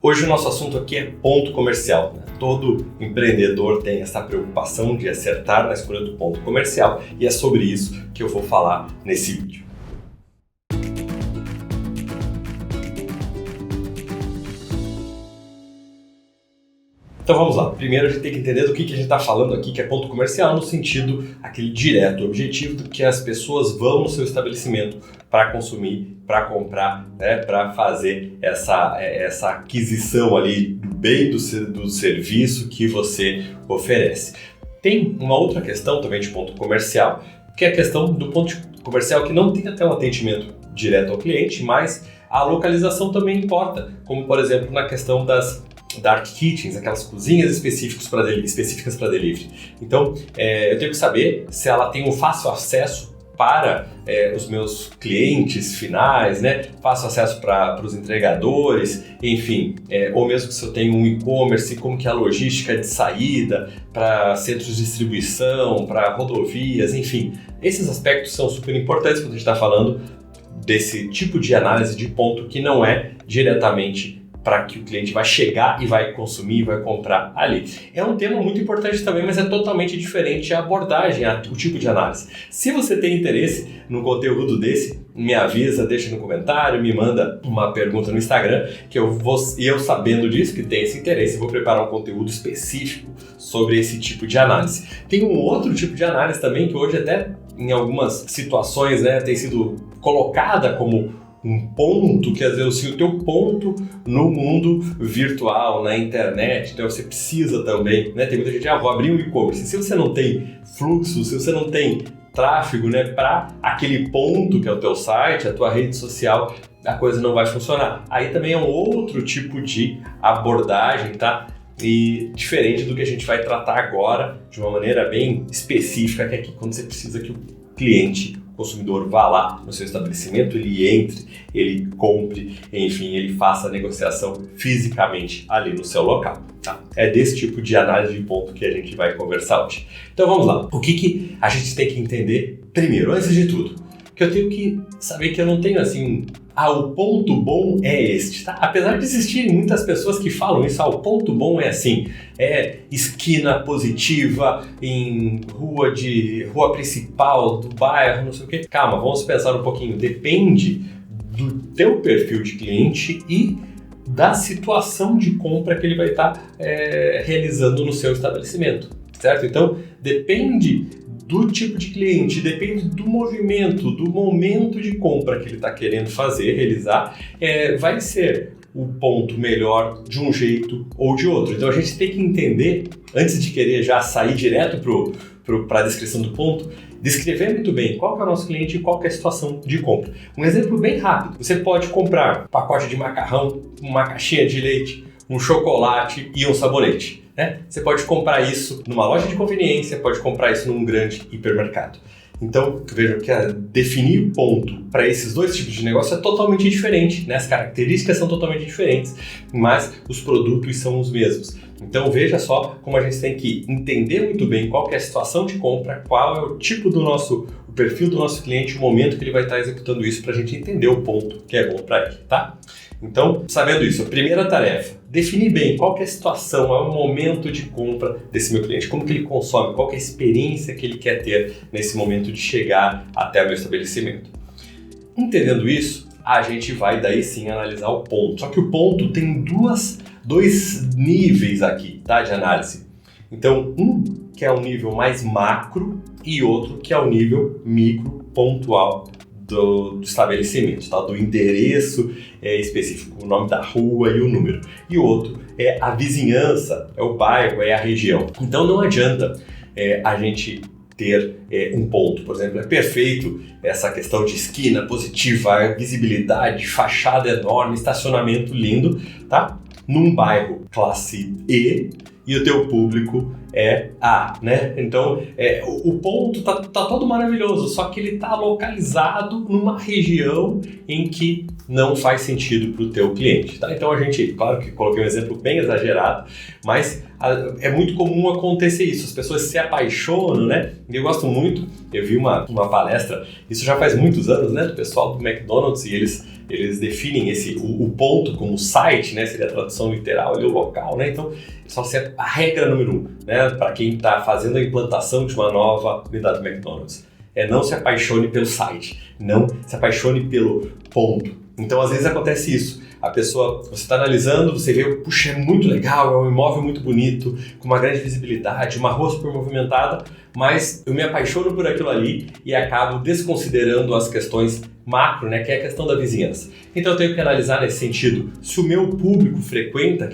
Hoje o nosso assunto aqui é ponto comercial. Todo empreendedor tem essa preocupação de acertar na escolha do ponto comercial e é sobre isso que eu vou falar nesse vídeo. Então vamos lá. Primeiro a gente tem que entender do que a gente está falando aqui, que é ponto comercial, no sentido aquele direto, objetivo do que as pessoas vão no seu estabelecimento para consumir, para comprar, para fazer essa aquisição ali do bem, do serviço que você oferece. Tem uma outra questão também de ponto comercial, que é a questão do ponto comercial que não tem até um atendimento direto ao cliente, mas a localização também importa, como por exemplo na questão das dark kitchens, aquelas cozinhas específicas para delivery. Então, eu tenho que saber se ela tem um fácil acesso para os meus clientes finais, fácil acesso para os entregadores, enfim, ou mesmo se eu tenho um e-commerce, como que é a logística de saída para centros de distribuição, para rodovias, enfim. Esses aspectos são super importantes quando a gente está falando desse tipo de análise de ponto que não é diretamente para que o cliente vai chegar e vai consumir, vai comprar ali. É um tema muito importante também, mas é totalmente diferente a abordagem, o tipo de análise. Se você tem interesse no conteúdo desse, me avisa, deixa no comentário, me manda uma pergunta no Instagram, que eu sabendo disso, que tem esse interesse, vou preparar um conteúdo específico sobre esse tipo de análise. Tem um outro tipo de análise também, que hoje até em algumas situações tem sido colocada como um ponto, que às vezes o teu ponto no mundo virtual, na internet, então você precisa também, tem muita gente, vou abrir um e-commerce, se você não tem fluxo, se você não tem tráfego, para aquele ponto que é o teu site, a tua rede social, a coisa não vai funcionar. Aí também é um outro tipo de abordagem, E diferente do que a gente vai tratar agora, de uma maneira bem específica, que é aqui quando você precisa que o cliente, o consumidor vá lá no seu estabelecimento, ele entre, ele compre, enfim, ele faça a negociação fisicamente ali no seu local. É desse tipo de análise de ponto que a gente vai conversar hoje. Então vamos lá. O que a gente tem que entender primeiro, antes de tudo? Que eu tenho que saber que eu não tenho assim, o ponto bom é este, Apesar de existirem muitas pessoas que falam isso, o ponto bom é assim, esquina positiva em rua principal do bairro, não sei o quê. Calma, vamos pensar um pouquinho. Depende do teu perfil de cliente e da situação de compra que ele vai estar realizando no seu estabelecimento, certo? Então, depende do tipo de cliente, depende do movimento, do momento de compra que ele está querendo realizar, vai ser o ponto melhor de um jeito ou de outro. Então a gente tem que entender, antes de querer já sair direto para a descrição do ponto, descrever muito bem qual que é o nosso cliente e qual que é a situação de compra. Um exemplo bem rápido, você pode comprar um pacote de macarrão, uma caixinha de leite, um chocolate e um sabonete. Você pode comprar isso numa loja de conveniência, pode comprar isso num grande hipermercado. Então, vejam que definir o ponto para esses dois tipos de negócio é totalmente diferente, As características são totalmente diferentes, mas os produtos são os mesmos. Então, veja só como a gente tem que entender muito bem qual que é a situação de compra, qual é o tipo o perfil do nosso cliente, o momento que ele vai estar executando isso para a gente entender o ponto que é bom para ele, Então, sabendo isso, a primeira tarefa, definir bem qual que é a situação, é o momento de compra desse meu cliente, como que ele consome, qual que é a experiência que ele quer ter nesse momento de chegar até o meu estabelecimento. Entendendo isso, a gente vai daí sim analisar o ponto. Só que o ponto tem dois níveis aqui, de análise. Então, um que é um nível mais macro e outro que é o nível micro pontual do estabelecimento, do endereço específico, o nome da rua e o número. E o outro é a vizinhança, é o bairro, é a região. Então não adianta a gente ter um ponto, por exemplo, é perfeito essa questão de esquina positiva, visibilidade, fachada enorme, estacionamento lindo, num bairro classe E e o teu público é A, Então, o ponto tá todo maravilhoso, só que ele tá localizado numa região em que não faz sentido para o teu cliente, Então a gente, claro que coloquei um exemplo bem exagerado, mas é muito comum acontecer isso, as pessoas se apaixonam, Eu gosto muito, eu vi uma palestra, isso já faz muitos anos, do pessoal do McDonald's, e eles eles definem o ponto como site, né? Seria a tradução literal ali, o local, né? Então, só ser a regra número 1, né? Para quem está fazendo a implantação de uma nova unidade do McDonald's. Não se apaixone pelo site, não se apaixone pelo ponto. Então, às vezes acontece isso. A pessoa, você está analisando, você vê, puxa, é muito legal, é um imóvel muito bonito, com uma grande visibilidade, uma rua super movimentada, mas eu me apaixono por aquilo ali e acabo desconsiderando as questões macro, né, que é a questão da vizinhança. Então eu tenho que analisar nesse sentido se o meu público frequenta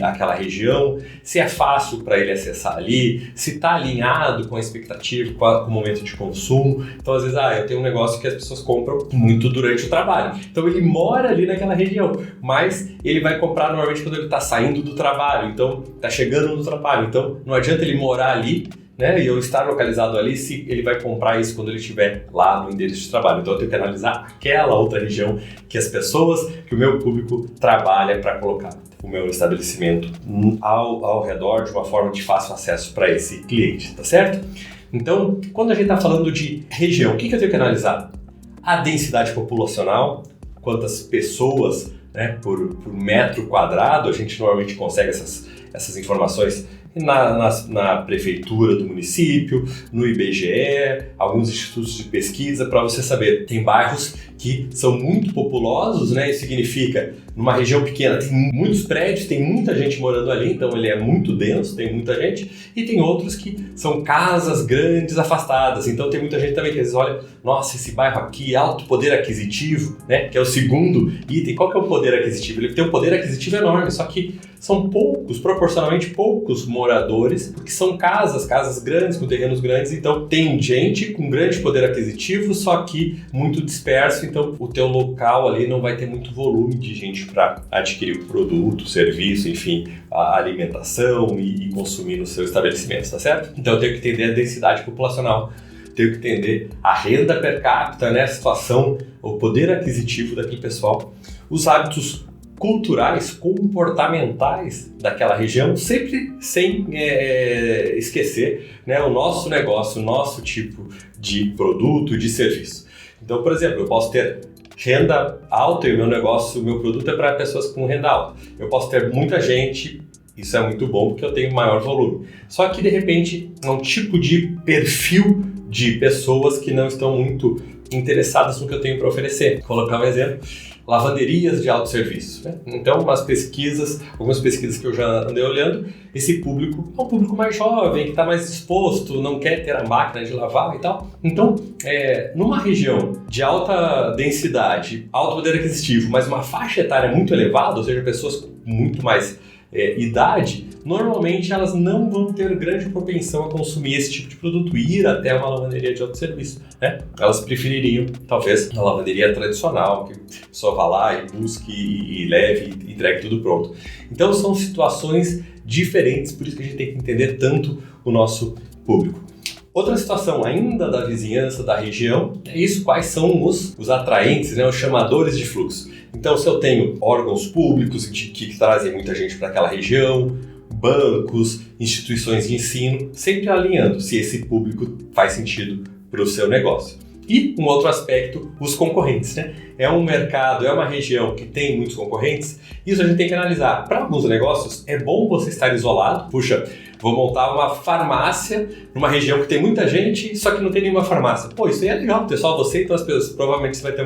aquela região, se é fácil para ele acessar ali, se está alinhado com a expectativa, com o momento de consumo. Então às vezes eu tenho um negócio que as pessoas compram muito durante o trabalho. Então ele mora ali naquela região, mas ele vai comprar normalmente quando ele está saindo do trabalho, então está chegando no trabalho. Então não adianta ele morar ali, né, e eu estar localizado ali se ele vai comprar isso quando ele estiver lá no endereço de trabalho. Então eu tenho que analisar aquela outra região que as pessoas, que o meu público trabalha para colocar o meu estabelecimento ao redor de uma forma de fácil acesso para esse cliente, tá certo? Então, quando a gente está falando de região, o que eu tenho que analisar? A densidade populacional, quantas pessoas, né, por metro quadrado, a gente normalmente consegue essas informações na prefeitura do município, no IBGE, alguns institutos de pesquisa, para você saber. Tem bairros que são muito populosos, né? Isso significa, numa região pequena, tem muitos prédios, tem muita gente morando ali, então ele é muito denso, tem muita gente, e tem outros que são casas grandes, afastadas, então tem muita gente também que às vezes olha, nossa, esse bairro aqui, alto poder aquisitivo, né? Que é o segundo item. Qual que é o poder aquisitivo? Ele tem um poder aquisitivo enorme, só que são poucos, proporcionalmente poucos moradores, porque são casas grandes, com terrenos grandes, então tem gente com grande poder aquisitivo, só que muito disperso, então o teu local ali não vai ter muito volume de gente para adquirir o produto, o serviço, enfim, a alimentação e consumir no seu estabelecimento, tá certo? Então eu tenho que entender a densidade populacional, tenho que entender a renda per capita, né, a situação, o poder aquisitivo daquele pessoal, os hábitos culturais, comportamentais daquela região, sempre sem esquecer, né, o nosso negócio, o nosso tipo de produto, de serviço. Então, por exemplo, eu posso ter renda alta e o meu negócio, o meu produto é para pessoas com renda alta. Eu posso ter muita gente, isso é muito bom porque eu tenho maior volume. Só que, de repente, é um tipo de perfil de pessoas que não estão muito interessadas no que eu tenho para oferecer. Vou colocar um exemplo. Lavanderias de autosserviço, né? Então, algumas pesquisas que eu já andei olhando, esse público é um público mais jovem, que está mais disposto, não quer ter a máquina de lavar e tal. Então, numa região de alta densidade, alto poder aquisitivo, mas uma faixa etária muito elevada, ou seja, pessoas com muito mais idade, normalmente elas não vão ter grande propensão a consumir esse tipo de produto e ir até uma lavanderia de autosserviço, né? Elas prefeririam, talvez, uma lavanderia tradicional, que a pessoa vá lá e busque e leve e entregue tudo pronto. Então são situações diferentes, por isso que a gente tem que entender tanto o nosso público. Outra situação ainda da vizinhança da região é isso, quais são os atraentes, né, os chamadores de fluxo. Então, se eu tenho órgãos públicos que trazem muita gente para aquela região, bancos, instituições de ensino, sempre alinhando se esse público faz sentido para o seu negócio. E um outro aspecto, os concorrentes, né? É um mercado, é uma região que tem muitos concorrentes, isso a gente tem que analisar. Para alguns negócios, é bom você estar isolado. Puxa, vou montar uma farmácia numa região que tem muita gente, só que não tem nenhuma farmácia. Pô, isso aí é legal, ter só você, então as pessoas, provavelmente você vai ter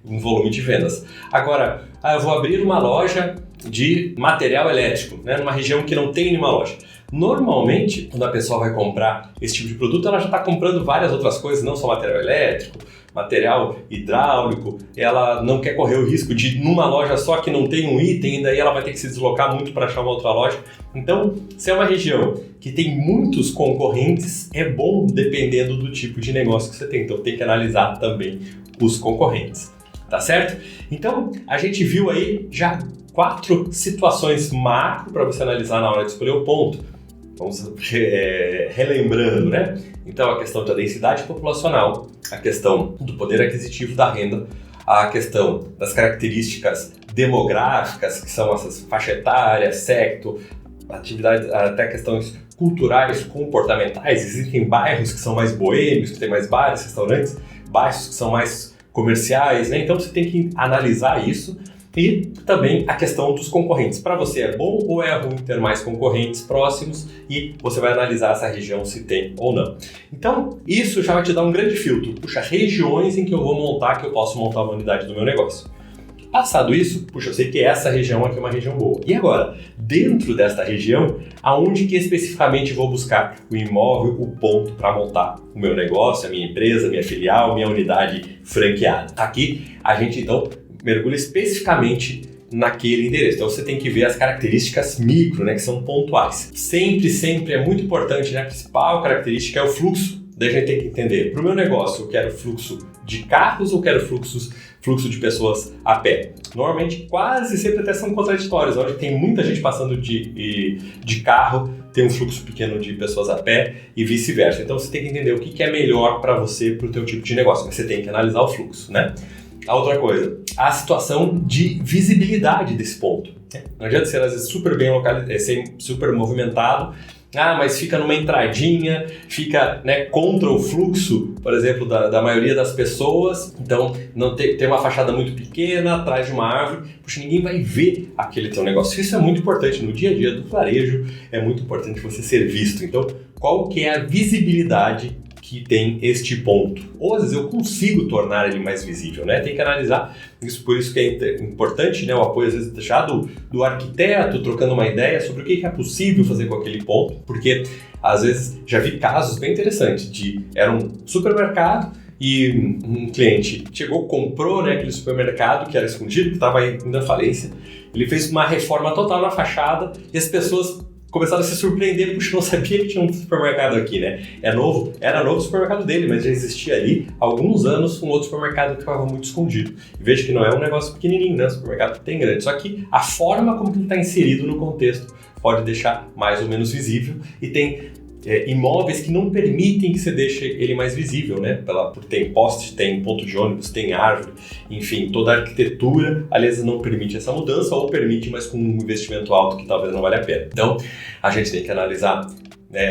um volume de vendas. Agora, eu vou abrir uma loja de material elétrico, né, numa região que não tem nenhuma loja. Normalmente, quando a pessoa vai comprar esse tipo de produto, ela já está comprando várias outras coisas, não só material elétrico, material hidráulico, ela não quer correr o risco de, numa loja só que não tem um item, e daí ela vai ter que se deslocar muito para achar uma outra loja. Então, se é uma região que tem muitos concorrentes, é bom dependendo do tipo de negócio que você tem. Então, tem que analisar também os concorrentes, tá certo? Então, a gente viu aí já 4 situações macro para você analisar na hora de escolher o ponto. Vamos relembrando, né? Então, a questão da densidade populacional, a questão do poder aquisitivo da renda, a questão das características demográficas, que são essas faixa etária, sexo, atividades, até questões culturais, comportamentais. Existem bairros que são mais boêmios, que tem mais bares, restaurantes, bairros que são mais comerciais, né? Então você tem que analisar isso. E também a questão dos concorrentes. Para você é bom ou é ruim ter mais concorrentes próximos e você vai analisar essa região se tem ou não. Então, isso já vai te dar um grande filtro. Puxa, regiões em que eu vou montar, que eu posso montar uma unidade do meu negócio. Passado isso, puxa, eu sei que essa região aqui é uma região boa. E agora, dentro desta região, aonde que especificamente vou buscar o imóvel, o ponto para montar o meu negócio, a minha empresa, minha filial, minha unidade franqueada? Aqui, a gente então mergulha especificamente naquele endereço. Então você tem que ver as características micro, né, que são pontuais. Sempre é muito importante, né, a principal característica é o fluxo. Daí a gente tem que entender, para o meu negócio, eu quero fluxo de carros ou quero fluxo de pessoas a pé? Normalmente, quase sempre até são contraditórios. Onde tem muita gente passando de carro, tem um fluxo pequeno de pessoas a pé e vice-versa. Então você tem que entender o que é melhor para você, para o teu tipo de negócio. Mas você tem que analisar o fluxo, né? A outra coisa, a situação de visibilidade desse ponto. Não adianta ser às vezes super bem localizado, ser super movimentado, mas fica numa entradinha, fica, né, contra o fluxo, por exemplo, da maioria das pessoas. Então, não tem uma fachada muito pequena, atrás de uma árvore, puxa, ninguém vai ver aquele teu negócio. Isso é muito importante no dia a dia do varejo, é muito importante você ser visto. Então, qual que é a visibilidade que tem este ponto? Ou às vezes eu consigo tornar ele mais visível, né? Tem que analisar isso, por isso que é importante, né, o apoio às vezes já do arquiteto, trocando uma ideia sobre o que é possível fazer com aquele ponto, porque às vezes já vi casos bem interessantes era um supermercado e um cliente chegou, comprou, né, aquele supermercado que era escondido, que estava indo à falência, ele fez uma reforma total na fachada e as pessoas começaram a se surpreender, porque não sabia que tinha um supermercado aqui, né? Era novo o supermercado dele, mas já existia ali há alguns anos um outro supermercado que estava muito escondido. E veja que não é um negócio pequenininho, né? O supermercado tem grande. Só que a forma como ele está inserido no contexto pode deixar mais ou menos visível e tem imóveis que não permitem que você deixe ele mais visível, né? Porque tem poste, tem ponto de ônibus, tem árvore, enfim, toda a arquitetura, às vezes não permite essa mudança ou permite, mas com um investimento alto que talvez não valha a pena. Então, a gente tem que analisar,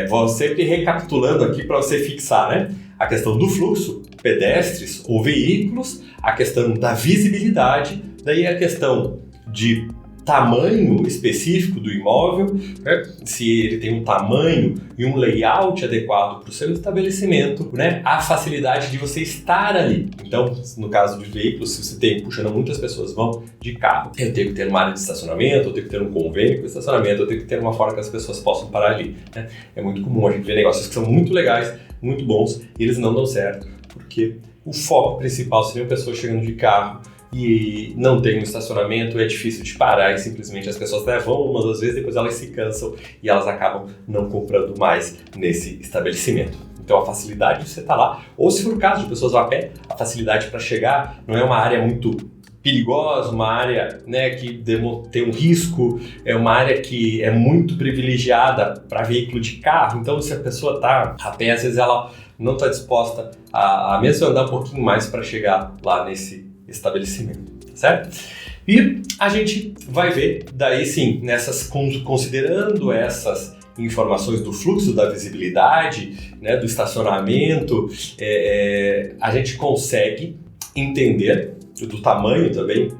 vou sempre recapitulando aqui para você fixar, né? A questão do fluxo, pedestres ou veículos, a questão da visibilidade, daí a questão de tamanho específico do imóvel, né? Se ele tem um tamanho e um layout adequado para o seu estabelecimento, né? A facilidade de você estar ali. Então, no caso de veículos, se você tem, puxando muitas pessoas vão de carro, eu tenho que ter uma área de estacionamento, eu tenho que ter um convênio com estacionamento, eu tenho que ter uma forma que as pessoas possam parar ali, né? É muito comum a gente ver negócios que são muito legais, muito bons, e eles não dão certo, porque o foco principal seria pessoas chegando de carro e não tem um estacionamento, é difícil de parar e simplesmente as pessoas vão uma, duas vezes, depois elas se cansam e elas acabam não comprando mais nesse estabelecimento. Então a facilidade de você estar lá, ou se for o caso de pessoas a pé, a facilidade para chegar não é uma área muito perigosa, uma área, né, que tem um risco, é uma área que é muito privilegiada para veículo de carro. Então se a pessoa está a pé, às vezes ela não está disposta a mesmo andar um pouquinho mais para chegar lá nesse estabelecimento, certo? E a gente vai ver daí sim, considerando essas informações do fluxo, da visibilidade, né, do estacionamento, a gente consegue entender do tamanho também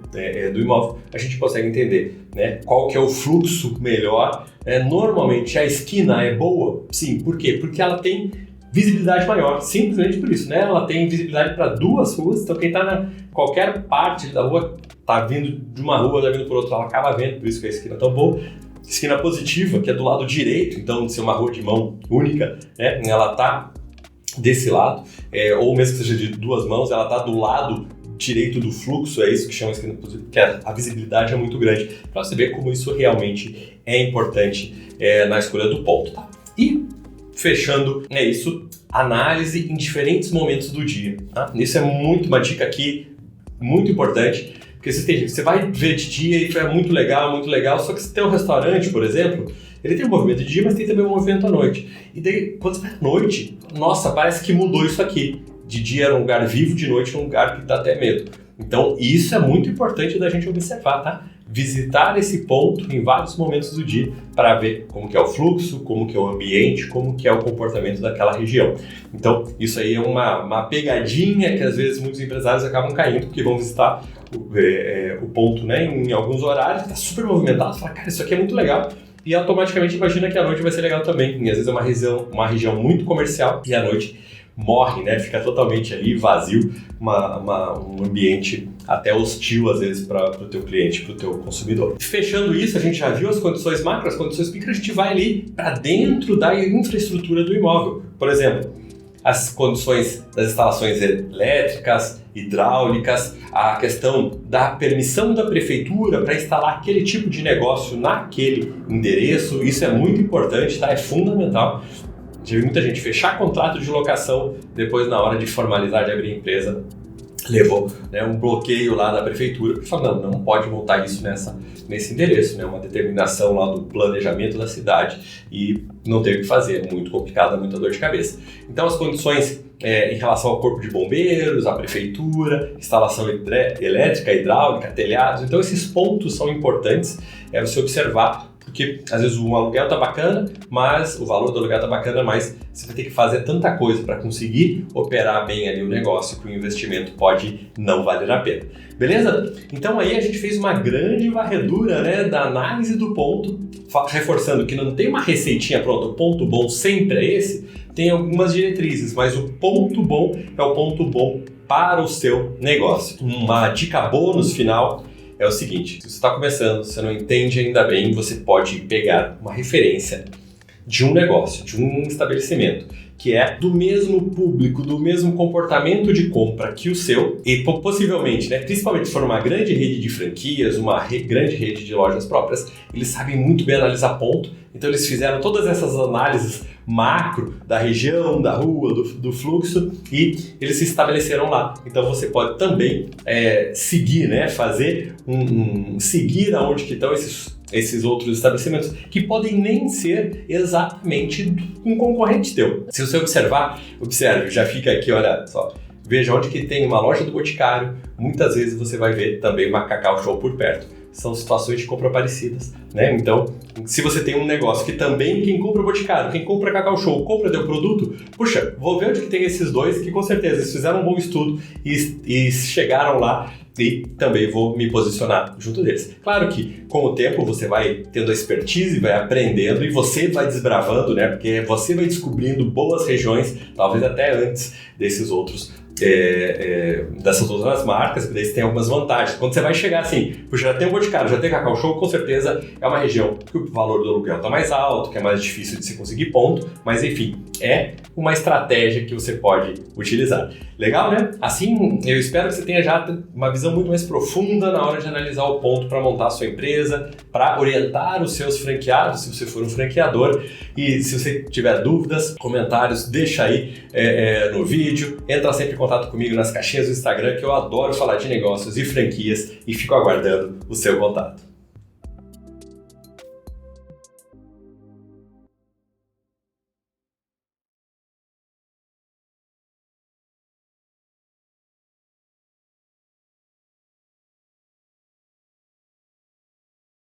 do imóvel, a gente consegue entender, né, qual que é o fluxo melhor. Normalmente a esquina é boa, sim, por quê? Porque ela tem visibilidade maior, simplesmente por isso, né? Ela tem visibilidade para duas ruas, então quem está na qualquer parte da rua, está vindo de uma rua, está vindo por outra, ela acaba vendo, por isso que a esquina é tão boa. Esquina positiva, que é do lado direito, então de ser uma rua de mão única, né? Ela está desse lado, ou mesmo que seja de duas mãos, ela está do lado direito do fluxo, é isso que chama esquina positiva, que a visibilidade é muito grande, para você ver como isso realmente é importante na escolha do ponto, tá? E fechando, isso, análise em diferentes momentos do dia, tá? Isso é uma dica aqui muito importante, porque você vai ver de dia e é muito legal, só que se tem um restaurante, por exemplo, ele tem um movimento de dia, mas tem também um movimento à noite. E daí, quando você vai à noite, nossa, parece que mudou isso aqui. De dia era um lugar vivo, de noite é um lugar que dá até medo. Então, isso é muito importante da gente observar, tá? visitar esse ponto em vários momentos do dia para ver como que é o fluxo, como que é o ambiente, como que é o comportamento daquela região. Então, isso aí é uma pegadinha que às vezes muitos empresários acabam caindo, porque vão visitar o ponto, né, em alguns horários, que está super movimentado, fala, cara, isso aqui é muito legal, e automaticamente imagina que a noite vai ser legal também. E às vezes é uma região muito comercial e à noite morre, né? Fica totalmente ali vazio, um ambiente até hostil às vezes para o teu cliente, para o teu consumidor. Fechando isso, a gente já viu as condições macro, as condições micro, a gente vai ali para dentro da infraestrutura do imóvel. Por exemplo, as condições das instalações elétricas, hidráulicas, a questão da permissão da prefeitura para instalar aquele tipo de negócio naquele endereço, isso é muito importante, tá? É fundamental. Já vi muita gente fechar contrato de locação, depois na hora de formalizar, de abrir empresa, levou, né, um bloqueio lá da prefeitura, que falou, não pode montar isso nesse endereço, né, uma determinação lá do planejamento da cidade e não teve o que fazer, muito complicado, muita dor de cabeça. Então as condições em relação ao corpo de bombeiros, à prefeitura, instalação elétrica, hidráulica, telhados, então esses pontos são importantes, você observar, porque às vezes o aluguel tá bacana, mas o valor do aluguel tá bacana, mas você vai ter que fazer tanta coisa para conseguir operar bem ali o negócio que o investimento pode não valer a pena. Beleza? Então aí a gente fez uma grande varredura, né, da análise do ponto, reforçando que não tem uma receitinha pronta, o ponto bom sempre é esse, tem algumas diretrizes, mas o ponto bom é o ponto bom para o seu negócio. Uma dica bônus final é o seguinte, se você está começando, você não entende ainda bem, você pode pegar uma referência de um negócio, de um estabelecimento, que é do mesmo público, do mesmo comportamento de compra que o seu, e possivelmente, né, principalmente se for uma grande rede de franquias, uma grande rede de lojas próprias, eles sabem muito bem analisar ponto, então eles fizeram todas essas análises macro da região, da rua, do fluxo e eles se estabeleceram lá. Então você pode também seguir, né, fazer seguir aonde que estão esses outros estabelecimentos, que podem nem ser exatamente um concorrente teu. Se você observe, já fica aqui, olha só, veja onde que tem uma loja do Boticário, muitas vezes você vai ver também uma Cacau Show por perto. São situações de compra parecidas, né? Então, se você tem um negócio que também quem compra o Boticário, quem compra Cacau Show, compra teu produto, puxa, vou ver onde que tem esses dois, que com certeza eles fizeram um bom estudo e chegaram lá e também vou me posicionar junto deles. Claro que com o tempo você vai tendo a expertise, vai aprendendo e você vai desbravando, né? Porque você vai descobrindo boas regiões, talvez até antes desses outros dessas outras marcas, daí você tem algumas vantagens. Quando você vai chegar assim, puxa, já tem o Boticário, já tem Cacau Show, com certeza é uma região que o valor do aluguel está mais alto, que é mais difícil de se conseguir ponto, mas enfim, é uma estratégia que você pode utilizar. Legal, né? Assim, eu espero que você tenha já uma visão muito mais profunda na hora de analisar o ponto para montar a sua empresa, para orientar os seus franqueados, se você for um franqueador. E se você tiver dúvidas, comentários, deixa aí no vídeo. Entra sempre em contato comigo nas caixinhas do Instagram, que eu adoro falar de negócios e franquias e fico aguardando o seu contato.